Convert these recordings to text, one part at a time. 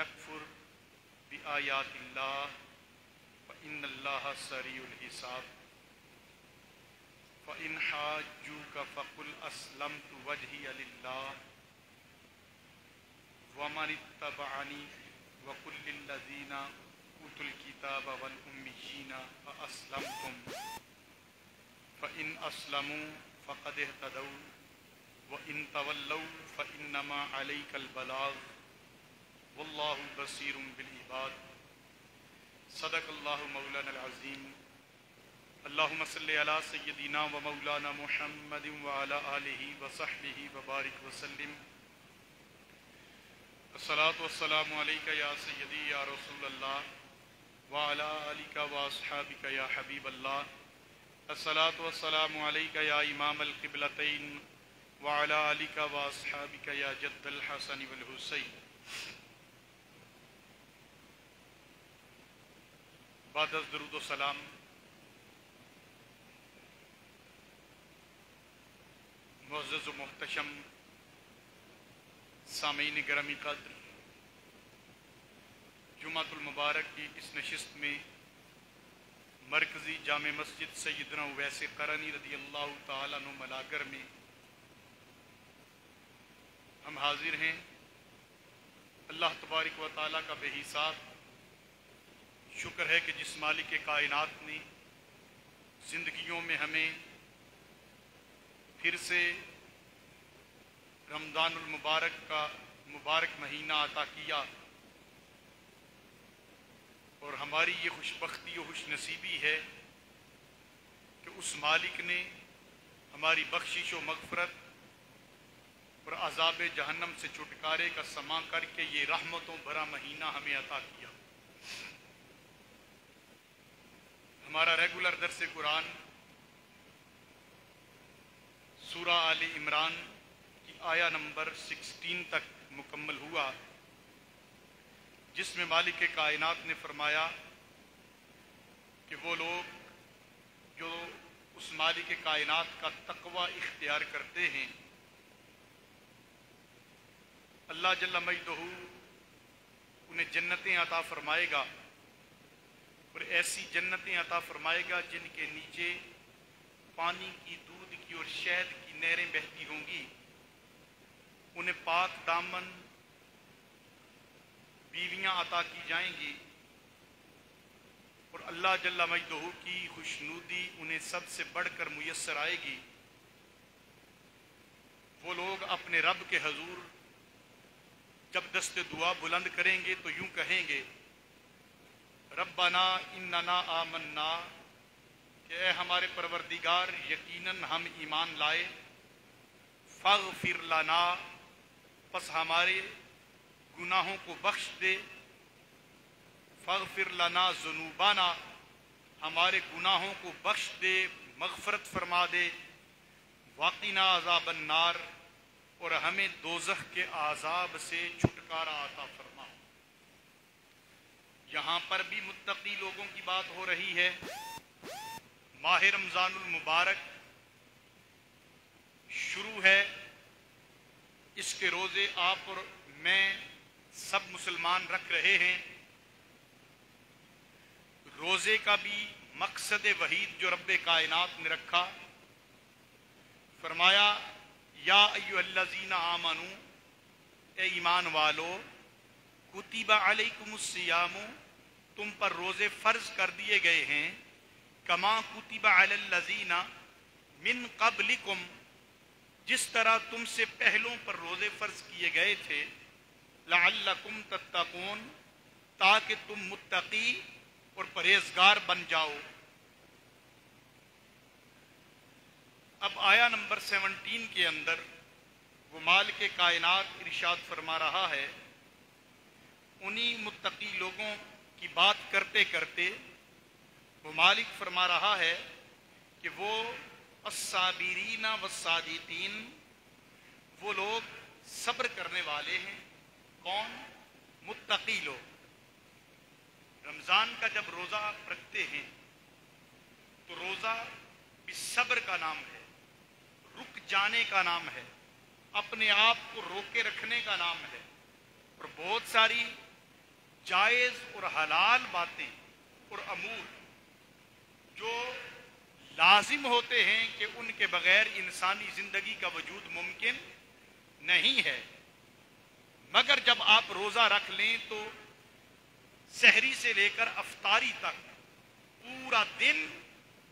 یکفر بآیات اللہ فإن اللہ سریع الحساب فإن حاجوک فقل اسلمت وجہی للہ ومن اتبعنی وقل للذین اوتوا الکتاب والأمیین أأسلمتم فإن اسلموا فقد اہتدوا وإن تولوا فإنما عليك البلاغ واللہ بصیر بالعباد صدق اللہ مولانا العظیم اللہم صلی علی سیدنا و مولانا محمد وعلی آلہ وصحبہ وبارک وسلم الصلاۃ والسلام علیک یا سیدی یا رسول اللہ وعلی آلک واصحابک یا حبیب اللہ الصلاۃ والسلام علیک یا امام القبلتین وعلی آلک واصحابک یا جد الحسن والحسین بعد از درود و سلام معزز و محتشم سامعین گرامی قدر، جمعۃ المبارک کی اس نشست میں مرکزی جامع مسجد سیدنا اویس قرنی رضی اللہ تعالیٰ عنہ ملاگر میں ہم حاضر ہیں۔ اللہ تبارک و تعالیٰ کا بے حساب شکر ہے کہ جس مالک کائنات نے زندگیوں میں ہمیں پھر سے رمضان المبارک کا مبارک مہینہ عطا کیا، اور ہماری یہ خوش بختی و خوش نصیبی ہے کہ اس مالک نے ہماری بخشش و مغفرت اور عذاب جہنم سے چھٹکارے کا سماں کر کے یہ رحمتوں بھرا مہینہ ہمیں عطا کیا۔ ہمارا ریگولر درس قرآن سورہ آل عمران کی آیہ نمبر 16 تک مکمل ہوا، جس میں مالک کائنات نے فرمایا کہ وہ لوگ جو اس مالک کائنات کا تقوی اختیار کرتے ہیں، اللہ جل مجدہ انہیں جنتیں عطا فرمائے گا، اور ایسی جنتیں عطا فرمائے گا جن کے نیچے پانی کی، دودھ کی اور شہد کی نہریں بہتی ہوں گی۔ انہیں پاک دامن بیویاں عطا کی جائیں گی، اور اللہ جل مجدہ کی خوشنودی انہیں سب سے بڑھ کر میسر آئے گی۔ وہ لوگ اپنے رب کے حضور جب دست دعا بلند کریں گے تو یوں کہیں گے، ربنا اننا آمنا، کہ اے ہمارے پروردگار یقیناً ہم ایمان لائے، فاغفر لنا، پس ہمارے گناہوں کو بخش دے، فاغفر لنا ذنوبنا، ہمارے گناہوں کو بخش دے، مغفرت فرما دے، وقنا عذاب النار، اور ہمیں دوزخ کے عذاب سے چھٹکارا عطا فرما۔ یہاں پر بھی متقی لوگوں کی بات ہو رہی ہے۔ ماہ رمضان المبارک شروع ہے، اس کے روزے آپ اور میں سب مسلمان رکھ رہے ہیں۔ روزے کا بھی مقصد وحید جو رب کائنات نے رکھا، فرمایا یا ایھا الذین آمنوا، اے ایمان والو، کتب علیکم الصیام، تم پر روزے فرض کر دیے گئے ہیں، کما کتب علی الذین من قبلکم، جس طرح تم سے پہلوں پر روزے فرض کیے گئے تھے، لعلکم تتقون، تاکہ تم متقی اور پرہیزگار بن جاؤ۔ اب آیہ نمبر 17 کے اندر وہ مالک کائنات ارشاد فرما رہا ہے، انہی متقی لوگوں کی بات کرتے کرتے وہ مالک فرما رہا ہے کہ وہ الصابرین والصادقین، وہ لوگ صبر کرنے والے ہیں۔ کون؟ متقی لوگ۔ رمضان کا جب روزہ آپ رکھتے ہیں تو روزہ بھی صبر کا نام ہے، رک جانے کا نام ہے، اپنے آپ کو روکے رکھنے کا نام ہے، اور بہت ساری جائز اور حلال باتیں اور امور جو لازم ہوتے ہیں کہ ان کے بغیر انسانی زندگی کا وجود ممکن نہیں ہے، مگر جب آپ روزہ رکھ لیں تو سحری سے لے کر افطاری تک پورا دن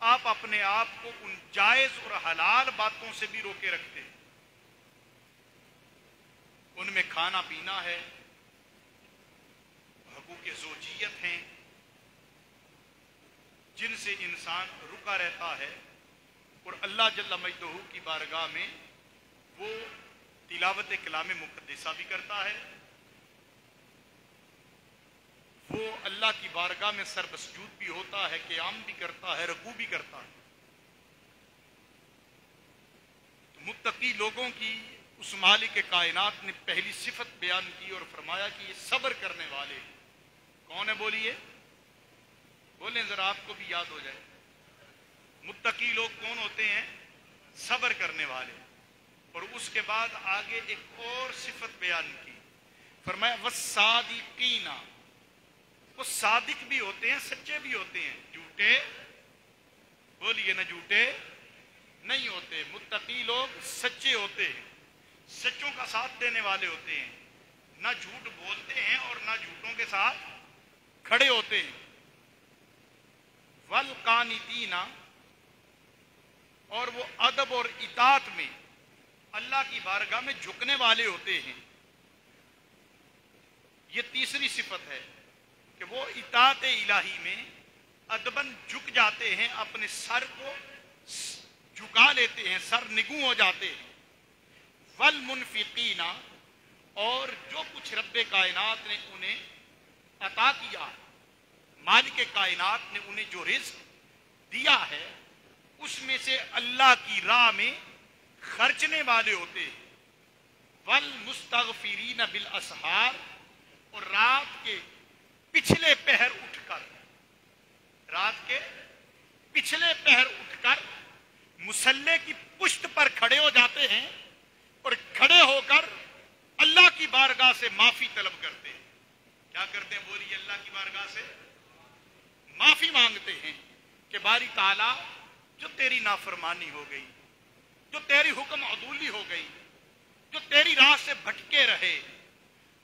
آپ اپنے آپ کو ان جائز اور حلال باتوں سے بھی روکے رکھتے ہیں۔ ان میں کھانا پینا ہے، حقوق زوجیت ہیں جن سے انسان رکا رہتا ہے، اور اللہ جل مجدہ کی بارگاہ میں وہ تلاوت کلام مقدسہ بھی کرتا ہے، وہ اللہ کی بارگاہ میں سر بسجود بھی ہوتا ہے، قیام بھی کرتا ہے، رکوع بھی کرتا ہے۔ تو متقی لوگوں کی اس مالک کائنات نے پہلی صفت بیان کی اور فرمایا کہ یہ صبر کرنے والے کون ہے؟ بولیے، بولیں ذرا، آپ کو بھی یاد ہو جائے۔ متقی لوگ کون ہوتے ہیں؟ صبر کرنے والے۔ اور اس کے بعد آگے ایک اور صفت بیان کی، فرمایا والصادقین، وہ صادق بھی ہوتے ہیں، سچے بھی ہوتے ہیں، جھوٹے بولیے نا، جھوٹے نہیں ہوتے۔ متقی لوگ سچے ہوتے ہیں، سچوں کا ساتھ دینے والے ہوتے ہیں، نہ جھوٹ بولتے ہیں اور نہ جھوٹوں کے ساتھ کھڑے ہوتے ہیں۔ والقانتین، اور وہ ادب اور اطاعت میں اللہ کی بارگاہ میں جھکنے والے ہوتے ہیں۔ یہ تیسری صفت ہے کہ وہ اطاعت الہی میں ادباً جھک جاتے ہیں، اپنے سر کو جھکا لیتے ہیں، سر نگوں ہو جاتے ہیں۔ والمنفقین، اور جو کچھ رب کائنات نے انہیں عطا کیا، مالک کائنات نے انہیں جو رزق دیا ہے اس میں سے اللہ کی راہ میں خرچنے والے ہوتے ہیں۔ والمستغفرین بالاسحار، اور رات کے پچھلے پہر اٹھ کر، رات کے پچھلے پہر اٹھ کر مصلی کی پشت پر کھڑے ہو جاتے ہیں اور کھڑے ہو کر اللہ کی بارگاہ سے معافی طلب کرتے ہیں۔ کیا کرتے ہیں؟ بولیے، اللہ کی بارگاہ سے معافی مانگتے ہیں کہ باری تعالیٰ، جو تیری نافرمانی ہو گئی، جو تیری حکم عدولی ہو گئی، جو تیری راہ سے بھٹکے رہے،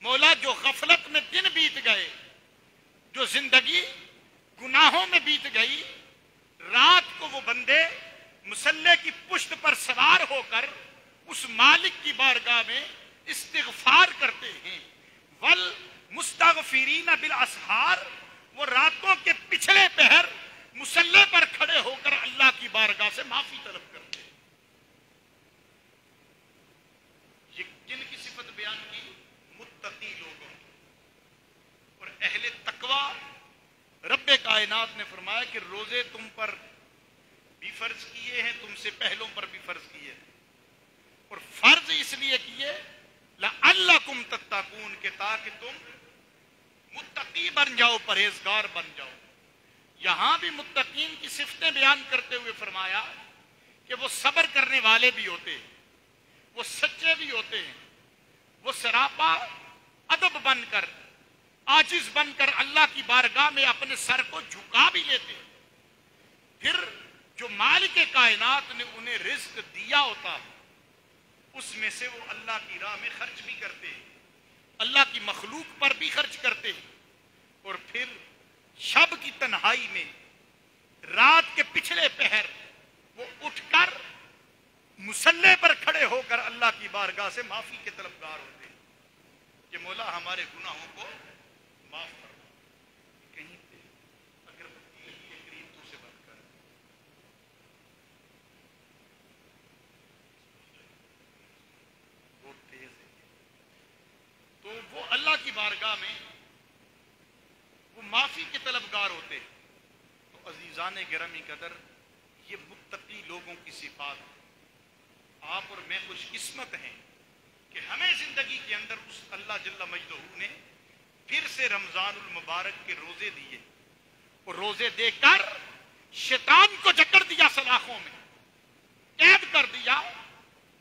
مولا جو غفلت میں دن بیت گئے، جو زندگی گناہوں میں بیت گئی، رات کو وہ بندے مصلی کی پشت پر سوار ہو کر اس مالک کی بارگاہ میں استغفار کرتے ہیں۔ والمستغفرین بالاسحار، وہ راتوں کے پچھلے پہر مصلی پر کھڑے ہو کر اللہ کی بارگاہ سے معافی طلب کرتے ہیں۔ یہ جن کی صفت بیان کی؟ متقی لوگوں کی۔ اور اہل تقوی رب کائنات نے فرمایا کہ روزے تم پر بھی فرض کیے ہیں، تم سے پہلوں پر بھی فرض کیے ہیں، اور فرض اس لیے کیے لعلکم تتقون، کہ تاکہ تم متقی بن جاؤ، پرہیزگار بن جاؤ۔ یہاں بھی متقین کی صفتیں بیان کرتے ہوئے فرمایا کہ وہ صبر کرنے والے بھی ہوتے ہیں، وہ سچے بھی ہوتے ہیں، وہ سراپا ادب بن کر، عاجز بن کر اللہ کی بارگاہ میں اپنے سر کو جھکا بھی لیتے ہیں۔ پھر جو مالک کائنات نے انہیں رزق دیا ہوتا ہے اس میں سے وہ اللہ کی راہ میں خرچ بھی کرتے ہیں، اللہ کی مخلوق پر بھی خرچ کرتے ہیں، اور پھر شب کی تنہائی میں رات کے پچھلے پہر وہ اٹھ کر مصلی پر کھڑے ہو کر اللہ کی بارگاہ سے معافی کے طلبگار ہوتے ہیں کہ مولا ہمارے گناہوں کو معاف فرما۔ کہیں پہ اگر کے قریب تو سے بن کر بہت تیز ہے، تو وہ اللہ کی بارگاہ میں وہ معافی کے طلبگار ہوتے ہیں۔ تو عزیزان گرامی قدر، یہ متقی لوگوں کی صفات ہے۔ آپ اور میں خوش قسمت ہیں کہ ہمیں زندگی کے اندر اس اللہ جل مجدہ نے پھر سے رمضان المبارک کے روزے دیے، اور روزے دے کر شیطان کو جکڑ دیا، سلاخوں میں قید کر دیا،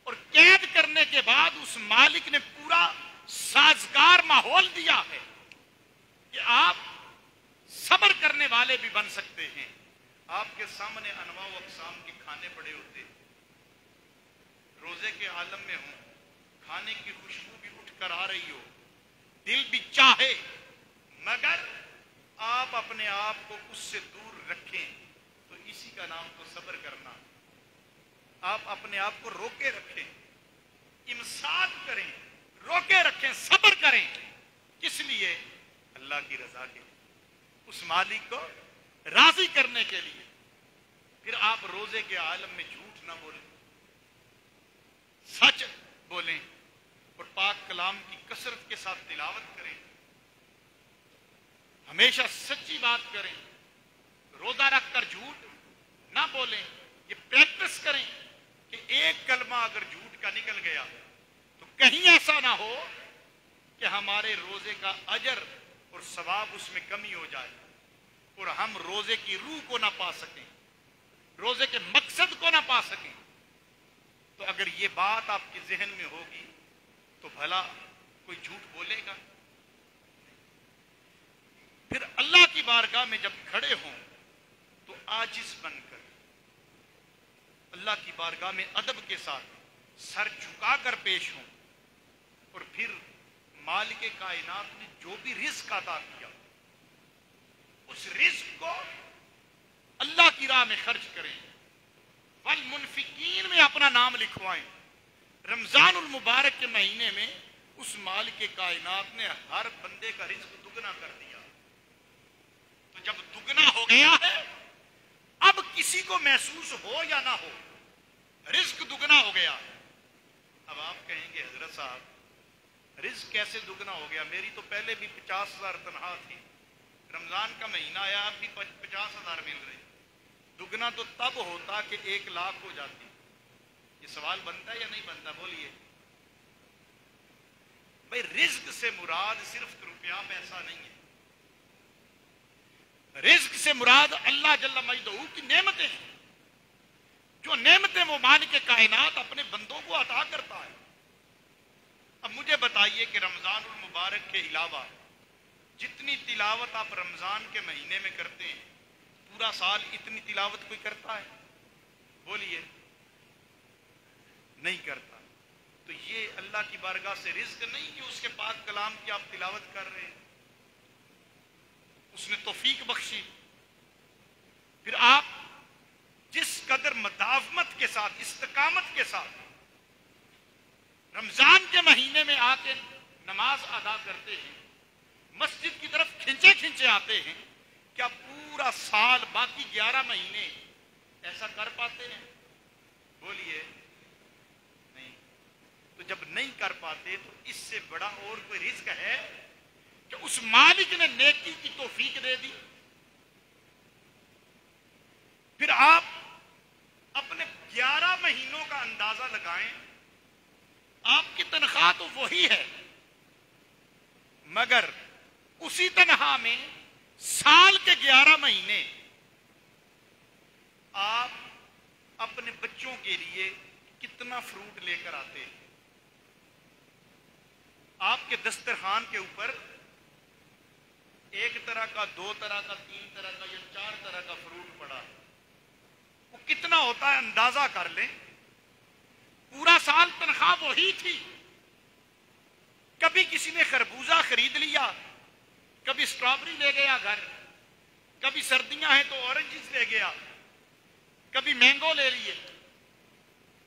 اور قید کرنے کے بعد اس مالک نے پورا سازگار ماحول دیا ہے کہ آپ صبر کرنے والے بھی بن سکتے ہیں. آپ کے سامنے انواع و اقسام کے کھانے پڑے ہوتے ہیں، روزے کے عالم میں ہوں، کھانے کی خوشبو بھی اٹھ کر آ رہی ہو، دل بھی چاہے، مگر آپ اپنے آپ کو اس سے دور رکھیں، تو اسی کا نام تو صبر کرنا. آپ اپنے آپ کو روکے رکھیں، امساک کریں، روکے رکھیں، صبر کریں. کس لیے؟ اللہ کی رضا کے لیے، اس مالک کو راضی کرنے کے لیے. پھر آپ روزے کے عالم میں جھوٹ نہ بولیں، سچ بولیں، اور پاک کلام کی کثرت کے ساتھ تلاوت کریں، ہمیشہ سچی بات کریں، روزہ رکھ کر جھوٹ نہ بولیں. یہ پریکٹس کریں کہ ایک کلمہ اگر جھوٹ کا نکل گیا تو کہیں ایسا نہ ہو کہ ہمارے روزے کا اجر اور ثواب اس میں کمی ہو جائے اور ہم روزے کی روح کو نہ پا سکیں، روزے کے مقصد کو نہ پا سکیں. تو اگر یہ بات آپ کے ذہن میں ہوگی تو بھلا کوئی جھوٹ بولے گا؟ پھر اللہ کی بارگاہ میں جب کھڑے ہوں تو عاجز بن کر اللہ کی بارگاہ میں ادب کے ساتھ سر جھکا کر پیش ہوں، اور پھر مالک کائنات نے جو بھی رزق عطا کیا اس رزق کو اللہ کی راہ میں خرچ کریں. والمنفقین میں اپنا نام لکھوائیں. رمضان المبارک کے مہینے میں اس مالک کائنات نے ہر بندے کا رزق دگنا کر دیا. تو جب دگنا ہو گیا ہے، اب کسی کو محسوس ہو یا نہ ہو، رزق دگنا ہو گیا. اب آپ کہیں گے حضرت صاحب رزق کیسے دگنا ہو گیا؟ میری تو پہلے بھی 50,000 تنخواہ تھی، رمضان کا مہینہ آیا اب بھی 50,000 مل رہی. دگنا تو تب ہوتا کہ 1,00,000 ہو جاتی. یہ سوال بنتا ہے یا نہیں بنتا؟ بولیے بھائی. رزق سے مراد صرف روپیہ پیسہ نہیں ہے، رزق سے مراد اللہ جل مجدہ کی نعمتیں ہیں. جو نعمتیں وہ مالک کائنات اپنے بندوں کو عطا کرتا ہے. اب مجھے بتائیے کہ رمضان المبارک کے علاوہ جتنی تلاوت آپ رمضان کے مہینے میں کرتے ہیں، پورا سال اتنی تلاوت کوئی کرتا ہے؟ بولیے نہیں کرتا. تو یہ اللہ کی بارگاہ سے رزق نہیں کہ اس کے پاک کلام کی آپ تلاوت کر رہے ہیں، اس نے توفیق بخشی. پھر آپ جس قدر مداومت کے ساتھ، استقامت کے ساتھ رمضان کے مہینے میں آ کے نماز ادا کرتے ہیں، مسجد کی طرف کھنچے کھنچے آتے ہیں، کیا پورا سال باقی 11 مہینے ایسا کر پاتے ہیں؟ بولیے نہیں. تو جب نہیں کر پاتے تو اس سے بڑا اور کوئی رزق ہے کہ اس مالک نے نیکی کی توفیق دے دی. پھر آپ اپنے 11 مہینوں کا اندازہ لگائیں. آپ کی تنخواہ تو وہی ہے، مگر اسی تنخواہ میں سال کے 11 مہینے آپ اپنے بچوں کے لیے کتنا فروٹ لے کر آتے ہیں. آپ کے دسترخوان کے اوپر 1 طرح کا، 2 طرح کا، 3 طرح کا یا 4 طرح کا فروٹ پڑا، وہ کتنا ہوتا ہے اندازہ کر لیں. پورا سال تنخواہ وہی تھی. کبھی کسی نے خربوزہ خرید لیا، کبھی اسٹرابری لے گیا گھر، کبھی سردیاں ہیں تو اورنجز لے گیا، کبھی مینگو لے لیے،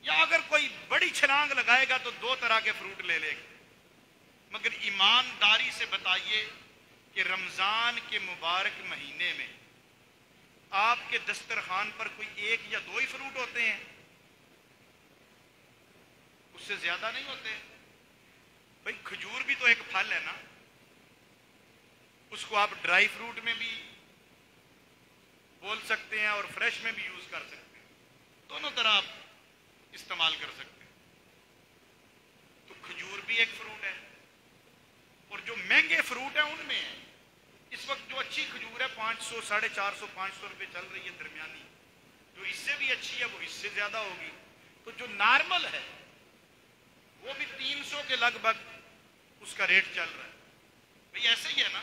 یا اگر کوئی بڑی چھلانگ لگائے گا تو 2 طرح کے فروٹ لے لے گا. مگر ایمانداری سے بتائیے کہ رمضان کے مبارک مہینے میں آپ کے دسترخوان پر کوئی 1 یا 2 ہی فروٹ ہوتے ہیں؟ اس سے زیادہ نہیں ہوتے. بھائی کھجور بھی تو ایک پھل ہے نا، اس کو آپ ڈرائی فروٹ میں بھی بول سکتے ہیں اور فریش میں بھی یوز کر سکتے ہیں، دونوں طرح آپ استعمال کر سکتے ہیں. تو کھجور بھی ایک فروٹ ہے، اور جو مہنگے فروٹ ہیں ان میں اس وقت جو اچھی کھجور ہے 500، 450، 500 روپے چل رہی ہے درمیانی. جو اس سے بھی اچھی ہے وہ اس سے زیادہ ہوگی. تو جو نارمل ہے وہ بھی 300 کے لگ بھگ اس کا ریٹ چل رہا ہے. بھئی ایسے ہی ہے نا.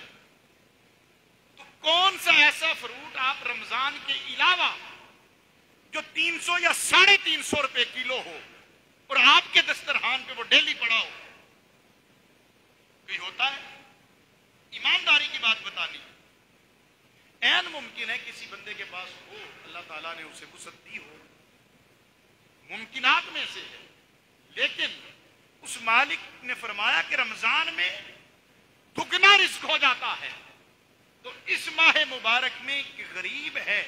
کون سا ایسا فروٹ آپ رمضان کے علاوہ جو 300 یا 350 روپے کلو ہو اور آپ کے دسترخوان پہ وہ ڈیلی پڑا ہو؟ کوئی ہوتا ہے؟ ایمانداری کی بات بتانی. عین ممکن ہے کسی بندے کے پاس ہو، اللہ تعالیٰ نے اسے وسعت دی ہو، ممکنات میں سے ہے، لیکن اس مالک نے فرمایا کہ رمضان میں دگنا رزق ہو جاتا ہے. تو اس ماہ مبارک میں ایک غریب ہے،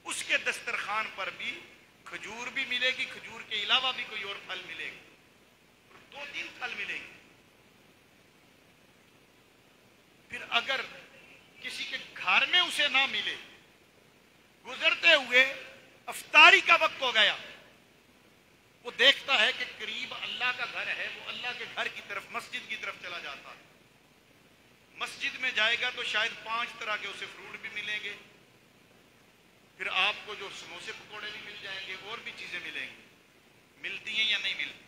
اس کے دسترخوان پر بھی کھجور بھی ملے گی، کھجور کے علاوہ بھی کوئی اور پھل ملے گی، اور 2-3 پھل ملے گی. پھر اگر کسی کے گھر میں اسے نہ ملے، گزرتے ہوئے افطاری کا وقت ہو گیا، وہ دیکھتا ہے کہ قریب اللہ کا گھر ہے، وہ اللہ کے گھر کی طرف، مسجد کی طرف چلا جاتا ہے. مسجد میں جائے گا تو شاید 5 طرح کے اسے فروٹ بھی ملیں گے، پھر آپ کو جو سموسے پکوڑے بھی مل جائیں گے، اور بھی چیزیں ملیں گی. ملتی ہیں یا نہیں ملتی؟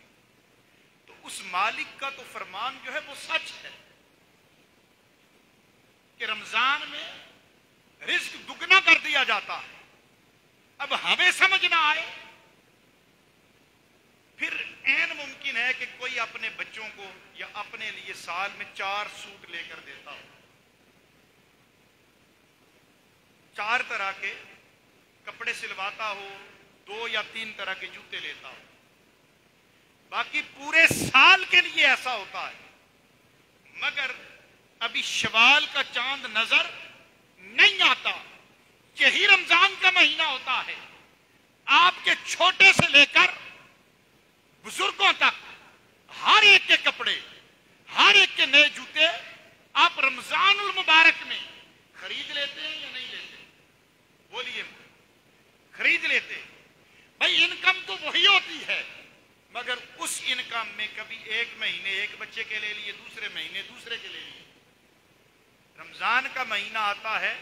تو اس مالک کا تو فرمان جو ہے وہ سچ ہے کہ رمضان میں رزق دگنا کر دیا جاتا ہے. اب ہمیں سمجھ نہ آئے، پھر عین ممکن ہے کہ کوئی اپنے بچوں کو یا اپنے لیے سال میں 4 سوٹ لے کر دیتا ہو، 4 طرح کے کپڑے سلواتا ہو، 2 یا 3 طرح کے جوتے لیتا ہو. باقی پورے سال کے لیے ایسا ہوتا ہے، مگر ابھی شوال کا چاند نظر نہیں آتا، یہی رمضان کا مہینہ ہوتا ہے. آپ کے چھوٹے سے لے کر بزرگوں تک ہر ایک کے کپڑے، ہر ایک کے نئے جوتے آپ رمضان المبارک میں خرید لیتے ہیں یا نہیں لیتے؟ بولیے. خرید لیتے. بھائی انکم تو وہی ہوتی ہے، مگر اس انکم میں کبھی ایک مہینے ایک بچے کے لے لیے، دوسرے مہینے دوسرے کے لے لیے. رمضان کا مہینہ آتا ہے،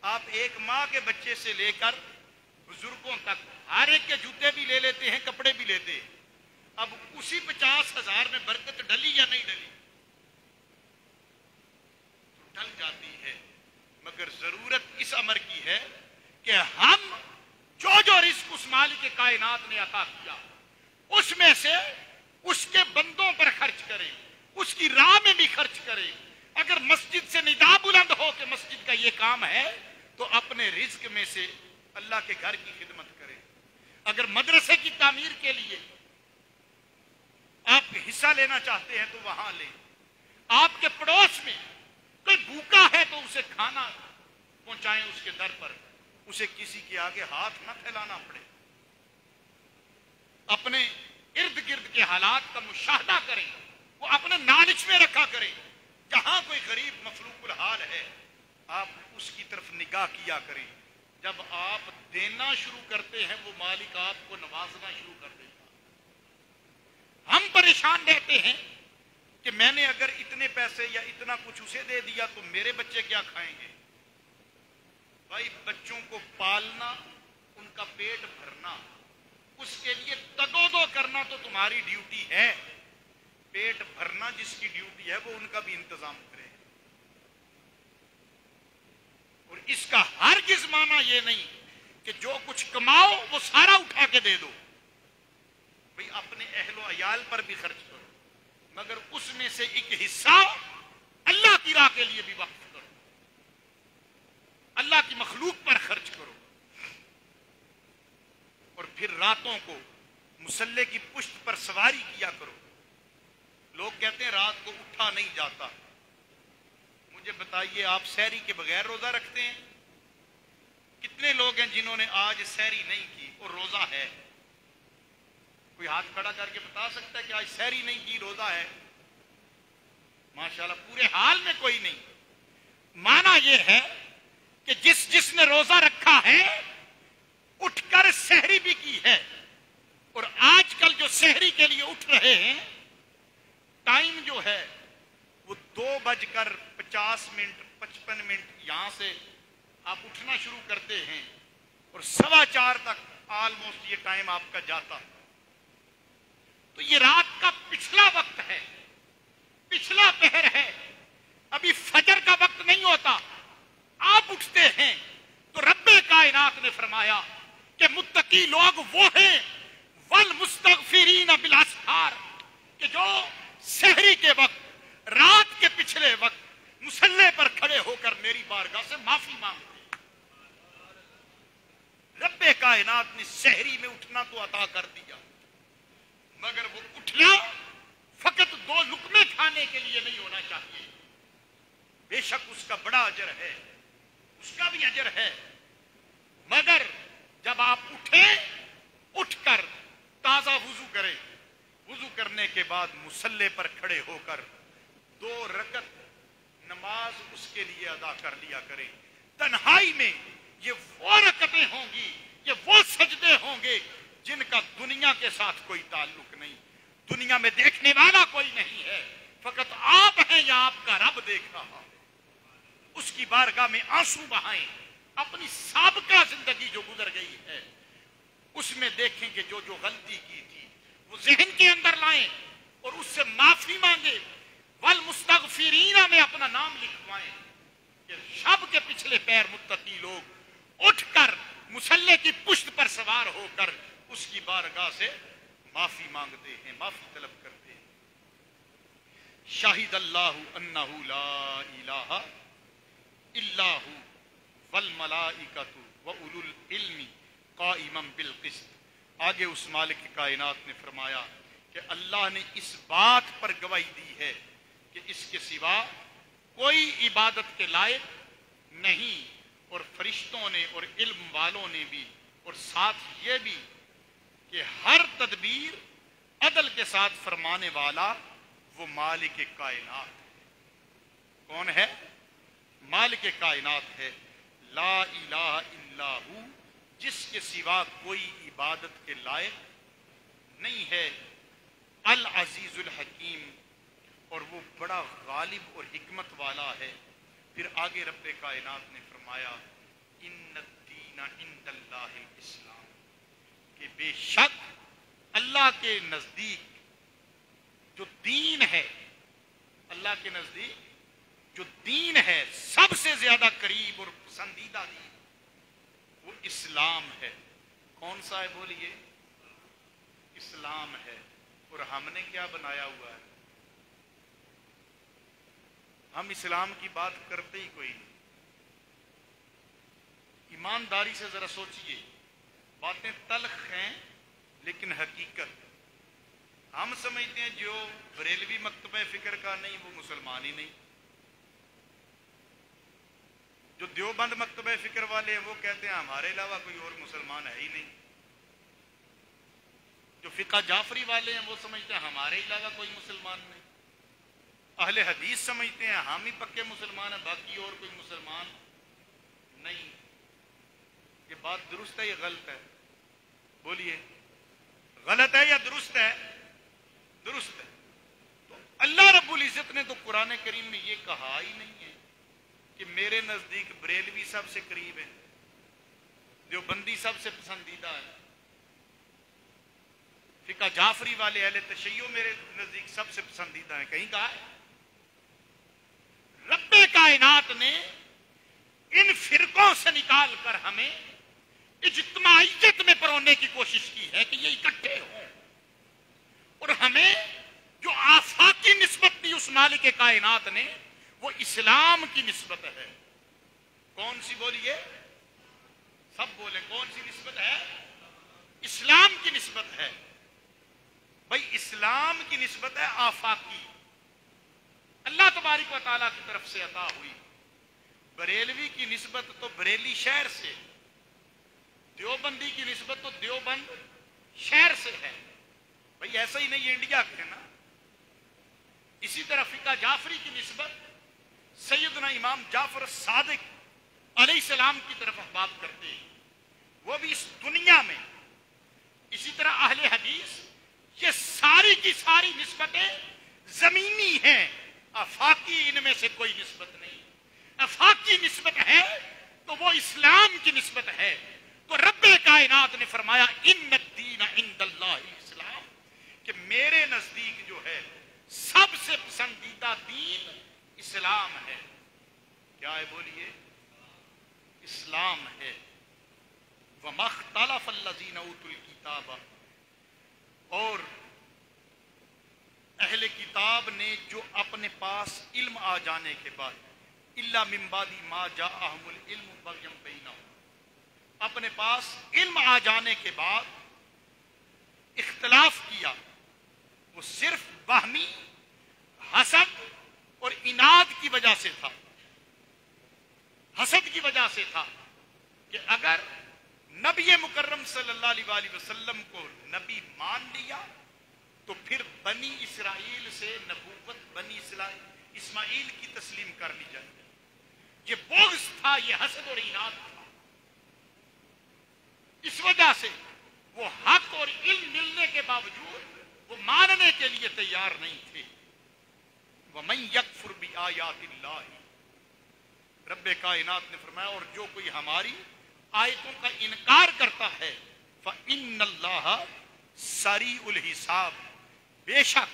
آپ ایک ماہ کے بچے سے لے کر بزرگوں تک ہر ایک کے جوتے بھی لے لیتے ہیں، کپڑے بھی لیتے ہیں. اب اسی 50,000 میں برکت ڈلی یا نہیں ڈلی؟ ڈل جاتی ہے. مگر ضرورت اس امر کی ہے کہ ہم جو رزق اس مالک کائنات نے عطا کیا، اس میں سے اس کے بندوں پر خرچ کریں، اس کی راہ میں بھی خرچ کریں. اگر مسجد سے ندا بلند ہو کہ مسجد کا یہ کام ہے تو اپنے رزق میں سے اللہ کے گھر کی خدمت کریں. اگر مدرسے کی تعمیر کے لیے آپ حصہ لینا چاہتے ہیں تو وہاں لیں. آپ کے پڑوس میں کوئی بھوکا ہے تو اسے کھانا پہنچائیں اس کے در پر، اسے کسی کے آگے ہاتھ نہ پھیلانا پڑے. اپنے ارد گرد کے حالات کا مشاہدہ کریں، وہ اپنے نالج میں رکھا کریں. جہاں کوئی غریب مفلوق الحال ہے آپ اس کی طرف نگاہ کیا کریں. جب آپ دینا شروع کرتے ہیں وہ مالک آپ کو نوازنا شروع کر دیتا. ہم پریشان رہتے ہیں کہ میں نے اگر اتنے پیسے یا اتنا کچھ اسے دے دیا تو میرے بچے کیا کھائیں گے. بھائی بچوں کو پالنا، ان کا پیٹ بھرنا، اس کے لیے تگودو کرنا تو تمہاری ڈیوٹی ہے. پیٹ بھرنا جس کی ڈیوٹی ہے وہ ان کا بھی انتظام کرے. اور اس کا ہرگز معنی یہ نہیں کہ جو کچھ کماؤ وہ سارا اٹھا کے دے دو. بھئی اپنے اہل و عیال پر بھی خرچ کرو، مگر اس میں سے ایک حصہ اللہ کی راہ کے لیے بھی وقف کرو، اللہ کی مخلوق پر خرچ کرو. اور پھر راتوں کو مصلے کی پشت پر سواری کیا کرو. لوگ کہتے ہیں رات کو اٹھا نہیں جاتا. مجھے بتائیے آپ سحری کے بغیر روزہ رکھتے ہیں؟ کتنے لوگ ہیں جنہوں نے آج سحری نہیں کی اور روزہ ہے؟ کوئی ہاتھ کھڑا کر کے بتا سکتا ہے کہ آج سحری نہیں کی روزہ ہے؟ ماشاءاللہ پورے حال میں کوئی نہیں. معنی یہ ہے کہ جس نے روزہ رکھا ہے اٹھ کر سحری بھی کی ہے. اور آج کل جو سحری کے لیے اٹھ رہے ہیں ٹائم جو ہے وہ 2:50 55 یہاں سے آپ اٹھنا شروع کرتے ہیں اور 4:15 تک آلموسٹ یہ ٹائم آپ کا جاتا. تو یہ رات کا پچھلا وقت ہے، پچھلا پہر ہے، ابھی فجر کا وقت نہیں ہوتا. آپ متقی لوگ وہ ہیں والمستغفرین بالاسحار کہ جو سحری کے وقت، رات کے پچھلے وقت مصلی پر کھڑے ہو کر میری بارگاہ سے معافی مانگتے ہیں۔ رب کائنات نے سحری میں اٹھنا تو عطا کر دیا، مگر وہ اٹھنا فقط 2 لقمے کھانے کے لیے نہیں ہونا چاہیے۔ بے شک اس کا بڑا اجر ہے، اس کا بھی اجر ہے، مگر جب آپ اٹھیں، اٹھ کر تازہ وضو کریں، وضو کرنے کے بعد مصلی پر کھڑے ہو کر 2 رکعت نماز اس کے لیے ادا کر لیا کریں۔ تنہائی میں یہ وہ رکعتیں ہوں گی، یہ وہ سجدے ہوں گے جن کا دنیا کے ساتھ کوئی تعلق نہیں، دنیا میں دیکھنے والا کوئی نہیں ہے، فقط آپ ہیں یا آپ کا رب دیکھ رہا ہے۔ اس کی بارگاہ میں آنسو بہائیں، اپنی سابقہ زندگی جو گزر گئی ہے اس میں دیکھیں کہ جو جو غلطی کی تھی وہ ذہن کے اندر لائیں اور اس سے معافی مانگے۔ والمستغفرین میں اپنا نام لکھوائیں کہ شب کے پچھلے پیر متقی لوگ اٹھ کر مصلی کی پشت پر سوار ہو کر اس کی بارگاہ سے معافی مانگتے ہیں، معافی طلب کرتے ہیں۔ شاہد اللہ انہ لا الہ الا ہو والملائکۃ واولو العلم قائما بالقسط۔ آگے اس مالک کائنات نے فرمایا کہ اللہ نے اس بات پر گواہی دی ہے کہ اس کے سوا کوئی عبادت کے لائق نہیں، اور فرشتوں نے اور علم والوں نے بھی، اور ساتھ یہ بھی کہ ہر تدبیر عدل کے ساتھ فرمانے والا وہ مالک کائنات ہے۔ کون ہے؟ مالک کائنات ہے۔ لا الہ الا ہو، جس کے سوا کوئی عبادت کے لائق نہیں ہے۔ العزیز الحکیم، اور وہ بڑا غالب اور حکمت والا ہے۔ پھر آگے رب کائنات نے فرمایا ان الدین عند اللہ الاسلام، کہ بے شک اللہ کے نزدیک جو دین ہے، اللہ کے نزدیک جو دین ہے سب سے زیادہ قریب اور پسندیدہ دین وہ اسلام ہے۔ کون سا ہے بولیے؟ اسلام ہے۔ اور ہم نے کیا بنایا ہوا ہے؟ ہم اسلام کی بات کرتے ہی کوئی نہیں۔ ایمانداری سے ذرا سوچئے، باتیں تلخ ہیں لیکن حقیقت۔ ہم سمجھتے ہیں جو بریلوی مکتبہ فکر کا نہیں وہ مسلمان ہی نہیں، جو دیوبند مکتبہ فکر والے ہیں وہ کہتے ہیں ہمارے علاوہ کوئی اور مسلمان ہے ہی نہیں، جو فقہ جعفری والے ہیں وہ سمجھتے ہیں ہمارے علاوہ کوئی مسلمان نہیں، اہل حدیث سمجھتے ہیں ہم ہی پکے مسلمان ہیں، باقی اور کوئی مسلمان نہیں۔ یہ بات درست ہے یا غلط ہے؟ بولیے، غلط ہے یا درست ہے؟ درست ہے۔ تو اللہ رب العزت نے تو قرآن کریم میں یہ کہا ہی نہیں ہے کہ میرے نزدیک بریلوی سب سے قریب ہے، دیوبندی سب سے پسندیدہ ہے، فقہ جعفری والے اہل تشیع میرے نزدیک سب سے پسندیدہ ہیں، کہیں کہا ہے؟ رب کائنات نے ان فرقوں سے نکال کر ہمیں اجتماعیت میں پرونے کی کوشش کی ہے کہ یہ اکٹھے ہوں، اور ہمیں جو آفاقی نسبت دی اس مالک کائنات نے وہ اسلام کی نسبت ہے۔ کون سی بولیے؟ سب بولیں، کون سی نسبت ہے؟ اسلام کی نسبت ہے۔ بھائی اسلام کی نسبت ہے آفاقی، اللہ تبارک و تعالیٰ کی طرف سے عطا ہوئی۔ بریلوی کی نسبت تو بریلی شہر سے، دیوبندی کی نسبت تو دیوبند شہر سے ہے۔ بھائی ایسا ہی نہیں، انڈیا کے نا۔ اسی طرح فقہ جعفری کی نسبت سیدنا امام جعفر صادق علیہ السلام کی طرف احباب کرتے ہیں، وہ بھی اس دنیا میں۔ اسی طرح اہل حدیث، یہ ساری کی ساری نسبتیں زمینی ہیں، آفاقی ان میں سے کوئی نسبت نہیں۔ آفاقی نسبت ہے تو وہ اسلام کی نسبت ہے۔ تو رب کائنات نے فرمایا ان الدین عند اللہ الاسلام، کہ میرے نزدیک جو ہے سب سے پسندیدہ دین اسلام ہے۔ کیا ہے بولیے؟ اسلام ہے۔ وَمَا اخْتَلَفَ الَّذِينَ أُوتُوا الْكِتَابَ، اور اہل کتاب نے جو اپنے پاس علم آ جانے کے بعد الا من بعد ما جاءہم العلم بغیا بینہم، اپنے پاس علم آ جانے کے بعد اختلاف کیا، وہ صرف وہمی حسد اور عناد کی وجہ سے تھا، حسد کی وجہ سے تھا کہ اگر نبی مکرم صلی اللہ علیہ وآلہ وسلم کو نبی مان لیا تو پھر بنی اسرائیل سے نبوت بنی اسماعیل کی تسلیم کر لی جائے. یہ بغض تھا، یہ حسد اور عناد تھا. اس وجہ سے وہ حق اور علم ملنے کے باوجود وہ ماننے کے لیے تیار نہیں تھے. وَمَن يَكْفُرْ بِآيَاتِ اللَّهِ، رب کائنات نے فرمایا اور جو کوئی ہماری آیتوں کا انکار کرتا ہے فَإِنَّ اللَّهَ سَرِيعُ الْحِسَابِ، بے شک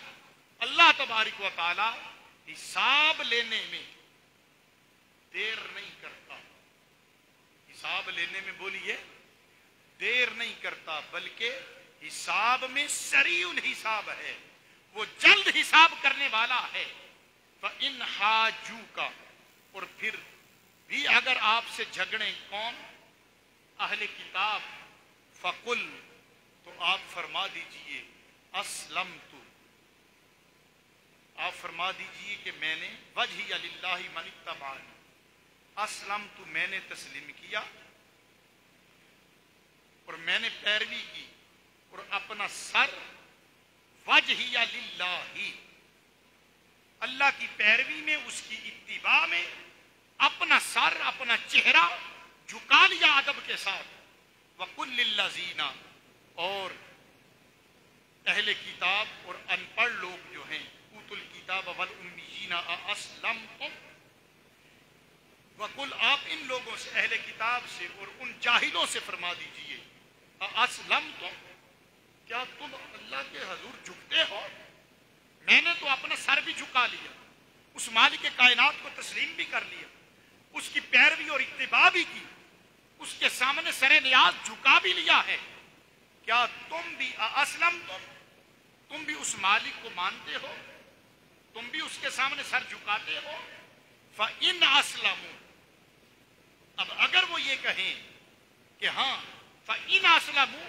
اللہ تبارک و تعالی حساب لینے میں دیر نہیں کرتا. حساب لینے میں بولیے دیر نہیں کرتا، بلکہ حساب میں سریع الحساب ہے، وہ جلد حساب کرنے والا ہے. فَإِنْ حَاجُّوكَ، اور پھر بھی اگر آپ سے جھگڑیں کون؟ اہل کتاب. فَقُلْ، تو آپ فرما دیجئے اسلمت، آپ فرما دیجئے کہ میں نے وجہی للہ من اتبعنی، اسلمت میں نے تسلیم کیا اور میں نے پیروی کی اور اپنا سر وجہی للہ، اللہ کی پیروی میں، اس کی اتباع میں اپنا سر اپنا چہرہ جھکا لیا ادب کے ساتھ. وَقُلْ لِلَّذِينَ، اور اہل کتاب اور ان پڑھ لوگ جو ہیں اوتوا الکتاب والأمیین ااسلمتم، وقل آپ ان لوگوں سے اہل کتاب سے اور ان جاہلوں سے فرما دیجئے اسلمتم، کیا تم اللہ کے حضور جھکتے ہو؟ میں نے تو اپنا سر بھی جھکا لیا، اس مالک کائنات کو تسلیم بھی کر لیا، اس کی پیروی اور اتباع بھی کی، اس کے سامنے سر نیاز جھکا بھی لیا ہے. کیا تم بھی اسلمتم، تم بھی اس مالک کو مانتے ہو؟ تم بھی اس کے سامنے سر جھکاتے ہو؟ فَإِنْ أَسْلَمُوا، اب اگر وہ یہ کہیں کہ ہاں فَإِنْ أَسْلَمُوا،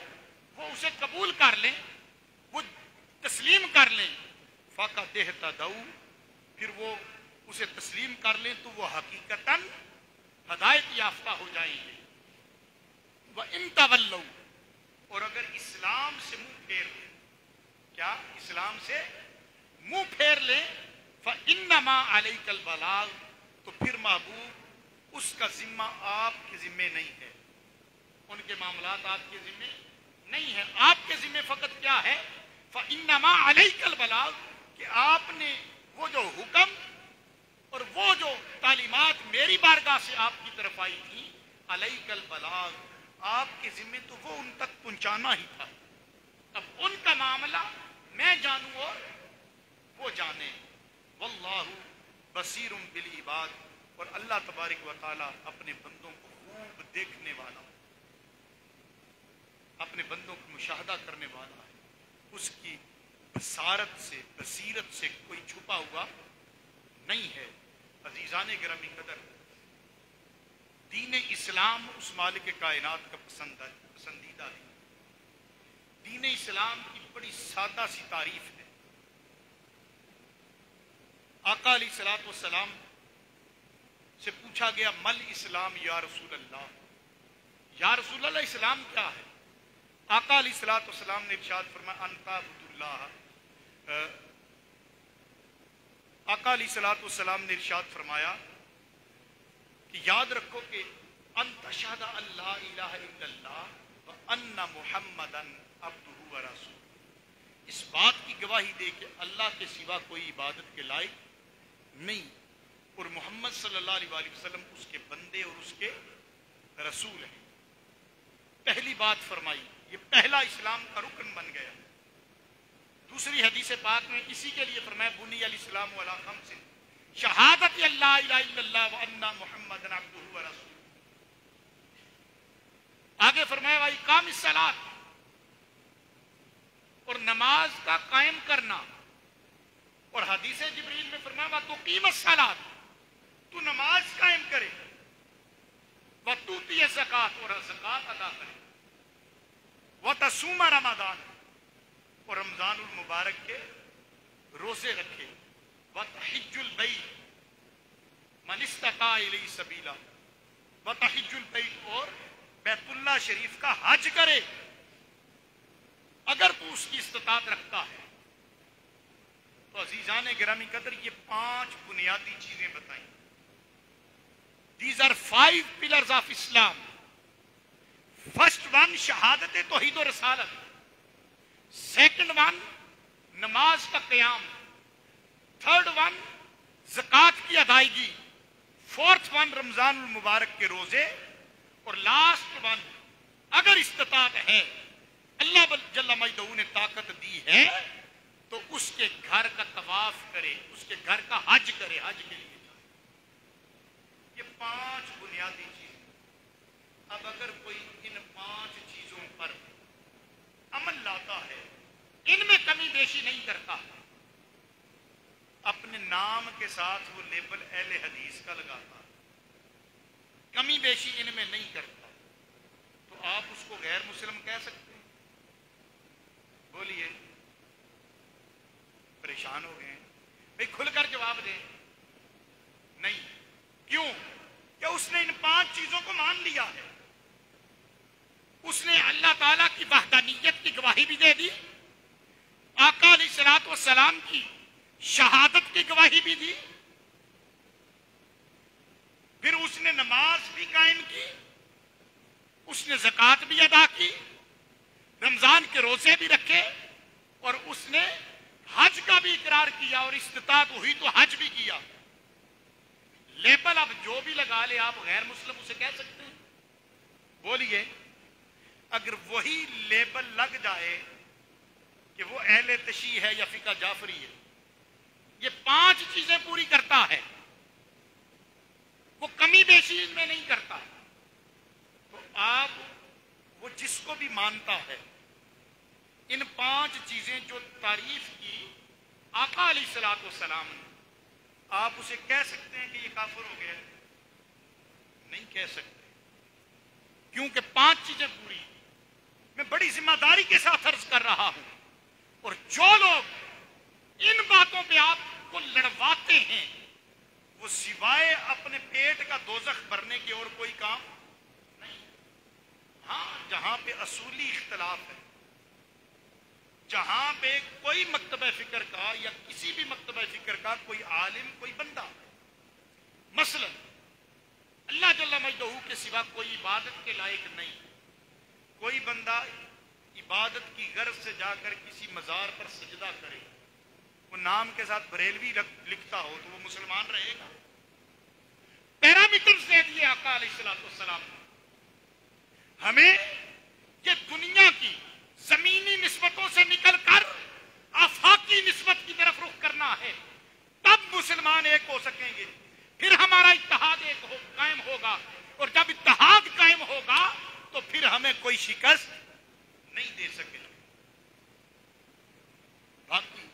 وہ اسے قبول کر لیں، وہ تسلیم کر لیں، فَقَدْ اهْتَدَوْا، پھر وہ اسے تسلیم کر لیں تو وہ حقیقتاً ہدایت یافتہ ہو جائیں گے. وَإِنْ تَوَلَّوْا، اور اگر اسلام سے منہ پھیر لیں، کیا اسلام سے منہ پھیر لیں، فَإِنَّمَا عَلَيْكَ الْبَلَاغُ، تو پھر محبوب اس کا ذمہ آپ کے ذمہ نہیں ہے، ان کے معاملات آپ کے ذمہ نہیں ہے. آپ کے ذمہ فقط کیا ہے؟ فَإِنَّمَا عَلَيْكَ الْبَلَاغُ، کہ آپ نے وہ جو حکم اور وہ جو تعلیمات میری بارگاہ سے آپ کی طرف آئی تھی، عَلَيْكَ الْبَلَاغُ، آپ کے ذمہ تو وہ ان تک پہنچانا ہی تھا. اب ان کا معاملہ میں جانوں اور وہ جانے. واللہ بصیر بالعباد، اور اللہ تبارک و تعالی اپنے بندوں کو خوب دیکھنے والا، اپنے بندوں کو مشاہدہ کرنے والا ہے. اس کی بصارت سے بصیرت سے کوئی چھپا ہوا نہیں ہے. عزیزان گرامی قدر، دین اسلام اس مالک کائنات کا پسندیدہ ہے. دین اسلام کی بڑی سادہ سی تعریف ہے. آقا علیہ الصلوۃ والسلام سے پوچھا گیا مل اسلام یا رسول اللہ، یا رسول اللہ اسلام کیا ہے؟ آقا علیہ الصلوۃ والسلام نے ارشاد فرمایا ان تعبد اللہ، آقا علیہ الصلوۃ والسلام نے ارشاد فرمایا کہ یاد رکھو کہ ان تشہد ان لا الہ الا اللہ وان محمدا عبدہ ورسولہ، اس بات کی گواہی دے کہ اللہ کے سوا کوئی عبادت کے لائق نہیں اور محمد صلی اللہ علیہ وآلہ وسلم اس کے بندے اور اس کے رسول ہیں. پہلی بات فرمائی، یہ پہلا اسلام کا رکن بن گیا. دوسری حدیث پاک میں اسی کے لیے فرمایا بنی الاسلام علی خمس، شہادت اللہ الہ الا اللہ وان محمد عبدہ ورسولہ. آگے فرمایا بھائی کام الصلاۃ، اور نماز کا قائم کرنا، اور حدیث جبریل میں فرمایا وَتُقِيمَ الصَّلَاةَ، تو نماز قائم کرے، وَتُؤْتِيَ الزَّكَاةَ، اور زکات ادا کرے، وَتَصُومَ رمضان، اور رمضان المبارک کے روزے رکھے، وَتَحِجُّ الْبَيْتَ مَنِ اسْتَطَاعَ إِلَيْهِ سَبِيلًا، وَتَحِجُّ الْبَيْتَ، اور بیت اللہ شریف کا حج کرے اگر تو اس کی استطاعت رکھتا ہے۔ تو عزیزان گرامی قدر یہ 5 بنیادی چیزیں بتائیں۔ These are 5 pillars of Islam. First one شہادت توحید و رسالت، سیکنڈ ون نماز کا قیام، تھرڈ ون زکوٰۃ کی ادائیگی، فورتھ ون رمضان المبارک کے روزے، اور لاسٹ ون اگر استطاعت ہے، اللہ جل مجدہ نے طاقت دی ہے تو اس کے گھر کا طواف کرے، اس کے گھر کا حج کرے، حج کے لیے جائے۔ یہ 5 بنیادی چیز۔ اب اگر کوئی ان 5 چیزوں پر عمل لاتا ہے، ان میں کمی بیشی نہیں کرتا، اپنے نام کے ساتھ وہ لیبل اہل حدیث کا لگاتا، کمی بیشی ان میں نہیں کرتا، تو آپ اس کو غیر مسلم کہہ سکتے ہیں؟ بولیے، پریشان ہو گئے ہیں بھئی، کھل کر جواب دیں۔ نہیں، کیوں؟ کہ اس نے ان 5 چیزوں کو مان لیا ہے، اس نے اللہ تعالیٰ کی وحدانیت کی گواہی بھی دے دی، آقا علیہ الصلوۃ والسلام کی شہادت کی گواہی بھی دی، پھر اس نے نماز بھی قائم کی، اس نے زکوٰۃ بھی ادا کی، رمضان کے روزے بھی رکھے، اور اس نے حج کا بھی اقرار کیا، اور استطاعت ہوئی تو حج بھی کیا۔ لیبل اب جو بھی لگا لے آپ غیر مسلم اسے کہہ سکتے ہیں؟ بولیے، اگر وہی لیبل لگ جائے کہ وہ اہل تشیع ہے یا فقہ جعفری ہے، یہ 5 چیزیں پوری کرتا ہے، وہ کمی بیشی ان میں نہیں کرتا، تو آپ وہ جس کو بھی مانتا ہے ان 5 چیزیں جو تعریف کی آقا علیہ الصلوۃ والسلام نے، آپ اسے کہہ سکتے ہیں کہ یہ کافر ہو گیا؟ نہیں کہہ سکتے، کیونکہ 5 چیزیں پوری۔ میں بڑی ذمہ داری کے ساتھ عرض کر رہا ہوں، اور جو لوگ ان باتوں پہ آپ کو لڑواتے ہیں وہ سوائے اپنے پیٹ کا دوزخ بھرنے کی اور کوئی کام نہیں۔ ہاں، جہاں پہ اصولی اختلاف ہے، جہاں پہ کوئی مکتبہ فکر کا یا کسی بھی مکتبہ فکر کا کوئی عالم، کوئی بندہ، مثلا اللہ جل مجدہ کے سوا کوئی عبادت کے لائق نہیں، کوئی بندہ عبادت کی غرض سے جا کر کسی مزار پر سجدہ کرے، وہ نام کے ساتھ بریلوی لکھتا ہو تو وہ مسلمان رہے گا؟ پیرامیٹرز دے دیے آقا علیہ السلام نے ہمیں کہ دنیا کی زمینی نسبتوں سے نکل کر آفاقی نسبت کی طرف رخ کرنا ہے، تب مسلمان ایک ہو سکیں گے، پھر ہمارا اتحاد قائم ہوگا، اور جب اتحاد قائم ہوگا تو پھر ہمیں کوئی شکست نہیں دے سکے۔ باقی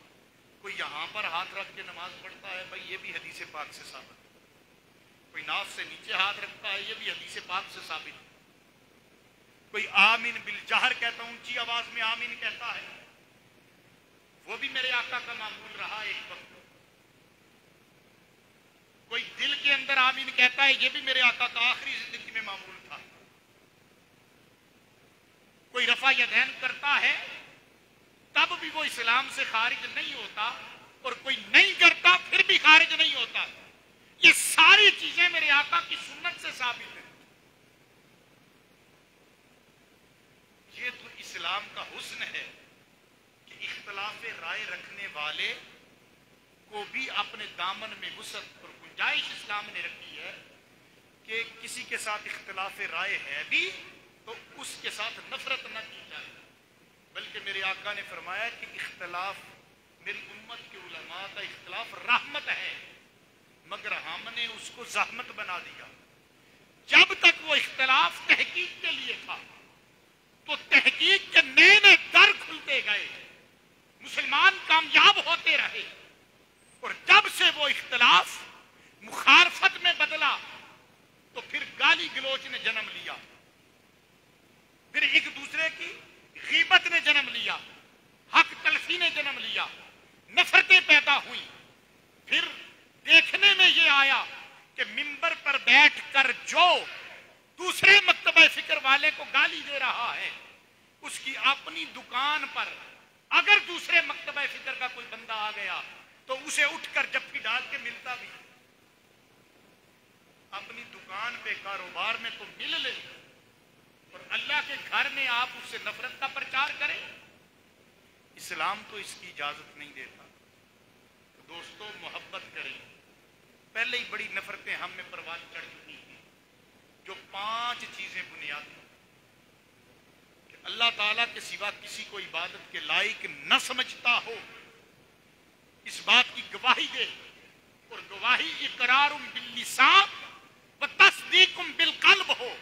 کوئی یہاں پر ہاتھ رکھ کے نماز پڑھتا ہے، بھائی یہ بھی حدیث پاک سے ثابت ہے، کوئی ناف سے نیچے ہاتھ رکھتا ہے، یہ بھی حدیث پاک سے ثابت ہے، کوئی آمین بالجہر کہتا ہوں، اونچی آواز میں آمین کہتا ہے، وہ بھی میرے آقا کا معمول رہا ایک وقت، کوئی دل کے اندر آمین کہتا ہے، یہ بھی میرے آقا کا آخری زندگی میں معمول تھا، کوئی رفع یدین کرتا ہے تب بھی وہ اسلام سے خارج نہیں ہوتا، اور کوئی نہیں کرتا پھر بھی خارج نہیں ہوتا۔ یہ ساری چیزیں میرے آقا کی سنت سے ثابت ہیں۔ یہ تو اسلام کا حسن ہے کہ اختلاف رائے رکھنے والے کو بھی اپنے دامن میں وسعت اور گنجائش اسلام نے رکھی ہے کہ کسی کے ساتھ اختلاف رائے ہے بھی تو اس کے ساتھ نفرت نہ کی جائے، بلکہ میرے آقا نے فرمایا کہ اختلاف میری امت کے علماء کا اختلاف رحمت ہے، مگر ہم نے اس کو زحمت بنا دیا۔ جب تک وہ اختلاف تحقیق کے لیے تھا، تو تحقیق کے نئے نئے در کھلتے گئے، مسلمان کامیاب ہوتے رہے، اور جب سے وہ اختلاف مخالفت میں بدلا تو پھر گالی گلوچ نے جنم لیا، پھر ایک دوسرے کی غیبت نے جنم لیا، حق تلفی نے جنم لیا، نفرتیں پیدا ہوئی۔ پھر دیکھنے میں یہ آیا کہ منبر پر بیٹھ کر جو دوسرے مکتبہ فکر والے کو گالی دے رہا ہے، اس کی اپنی دکان پر اگر دوسرے مکتبہ فکر کا کوئی بندہ آ گیا تو اسے اٹھ کر جپھی ڈال کے ملتا بھی، اپنی دکان پہ کاروبار میں تو مل لے، اور اللہ کے گھر میں آپ اس سے نفرت کا پرچار کریں، اسلام تو اس کی اجازت نہیں دیتا۔ تو دوستو، محبت کریں۔ پہلے ہی بڑی نفرتیں ہم میں پروان چڑھ چکی ہیں، جو 5 چیزیں بنیادی کہ اللہ تعالیٰ کے سوا کسی کو عبادت کے لائق نہ سمجھتا ہو، اس بات کی گواہی دے، اور گواہی اقرار باللسان و تصدیق بالقلب ہو۔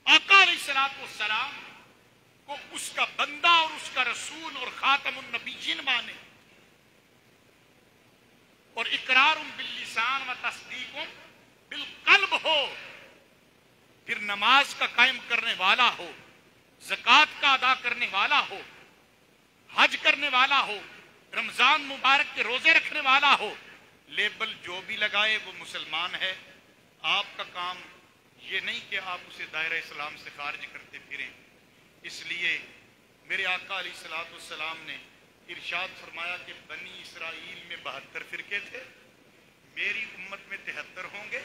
آقا علیہ الصلوۃ والسلام کو اس کا بندہ اور اس کا رسول اور خاتم النبیین مانے، اور اقرار باللسان و تصدیق بالقلب ہو، پھر نماز کا قائم کرنے والا ہو، زکوٰۃ کا ادا کرنے والا ہو، حج کرنے والا ہو، رمضان مبارک کے روزے رکھنے والا ہو، لیبل جو بھی لگائے وہ مسلمان ہے۔ آپ کا کام یہ نہیں کہ آپ اسے دائرہ اسلام سے خارج کرتے پھریں۔ اس لیے میرے آقا علیہ الصلوۃ والسلام نے ارشاد فرمایا کہ بنی اسرائیل میں 72 فرقے تھے، میری امت میں 73 ہوں گے،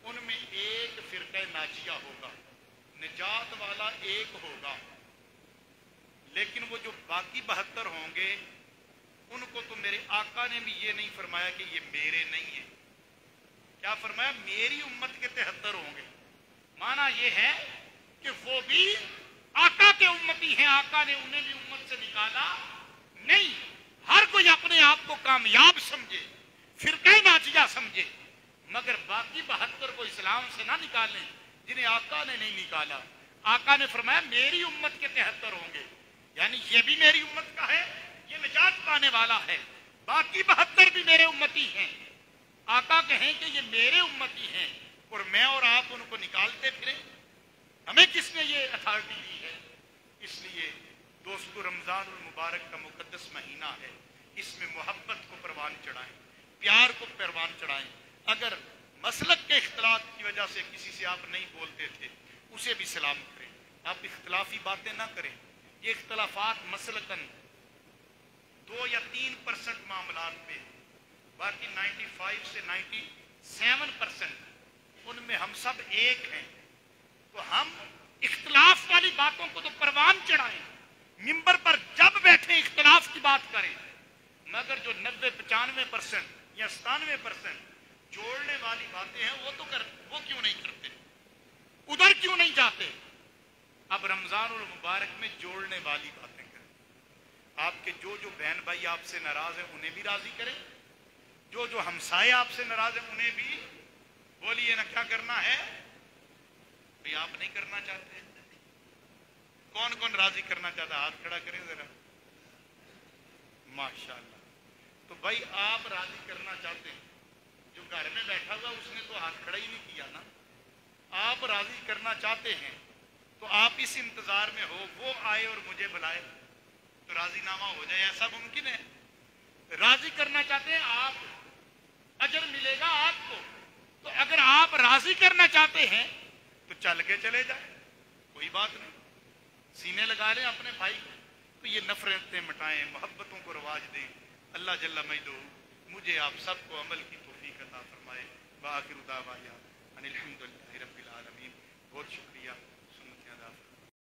ان میں ایک فرقہ ناجیہ ہوگا، نجات والا ایک ہوگا، لیکن وہ جو باقی 72 ہوں گے ان کو تو میرے آقا نے بھی یہ نہیں فرمایا کہ یہ میرے نہیں ہیں، کیا فرمایا؟ میری امت کے 73 ہوں گے۔ معنی یہ ہے کہ وہ بھی آقا کے امتی ہیں، آقا نے انہیں بھی امت سے نکالا نہیں۔ ہر کوئی اپنے آپ کو کامیاب سمجھے، فرقہ ناجیہ سمجھے، مگر باقی 72 کو اسلام سے نہ نکالیں جنہیں آقا نے نہیں نکالا۔ آقا نے فرمایا میری امت کے 73 ہوں گے، یعنی یہ بھی میری امت کا ہے، یہ نجات پانے والا ہے، باقی 72 بھی میرے امتی ہیں۔ آقا کہیں کہ یہ میرے امتی ہیں اور میں اور آپ ان کو نکالتے پھریں، ہمیں کس نے یہ اتھارٹی دی ہے؟ اس لیے دوستو، رمضان المبارک کا مقدس مہینہ ہے، اس میں محبت کو پروان چڑھائیں، پیار کو پروان چڑھائیں۔ اگر مسلک کے اختلاف کی وجہ سے کسی سے آپ نہیں بولتے تھے، اسے بھی سلام کریں، آپ اختلافی باتیں نہ کریں۔ یہ اختلافات مسلکن 2 یا 3% معاملات پہ، باقی 95 سے 97% ان میں ہم سب ایک ہیں۔ تو ہم اختلاف والی باتوں کو تو پروان چڑھائیں، منبر پر جب بیٹھیں اختلاف کی بات کریں، مگر جو 90-95% یا 97% جوڑنے والی باتیں ہیں وہ کیوں نہیں کرتے، ادھر کیوں نہیں جاتے؟ اب رمضان المبارک میں جوڑنے والی باتیں کریں، آپ کے جو بہن بھائی آپ سے ناراض ہیں انہیں بھی راضی کریں، جو ہمسائے آپ سے ناراض ہیں انہیں بھی بولیے نا کیا کرنا ہے بھئی، آپ نہیں کرنا چاہتے؟ کون کون راضی کرنا چاہتا؟ ہاتھ کھڑا کریں ذرا، ماشاءاللہ۔ تو بھائی آپ راضی کرنا چاہتے ہیں، جو گھر میں بیٹھا ہوا اس نے تو ہاتھ کھڑا ہی نہیں کیا نا۔ آپ راضی کرنا چاہتے ہیں تو آپ اس انتظار میں ہو وہ آئے اور مجھے بلائے تو راضی نامہ ہو جائے، ایسا ممکن ہے؟ راضی کرنا چاہتے ہیں آپ، اجر ملے گا آپ کو، تو اگر آپ راضی کرنا چاہتے ہیں تو چل کے چلے جائیں، کوئی بات نہیں، سینے لگا لیں اپنے بھائی کو۔ تو یہ نفرتیں مٹائیں، محبتوں کو رواج دیں۔ اللہ جل مجدہ مجھے آپ سب کو عمل کی توفیق عطا فرمائے۔ وآخر دعوانا ان الحمد للہ رب العالمین۔ بہت شکریہ، سنت ادا فرمائے۔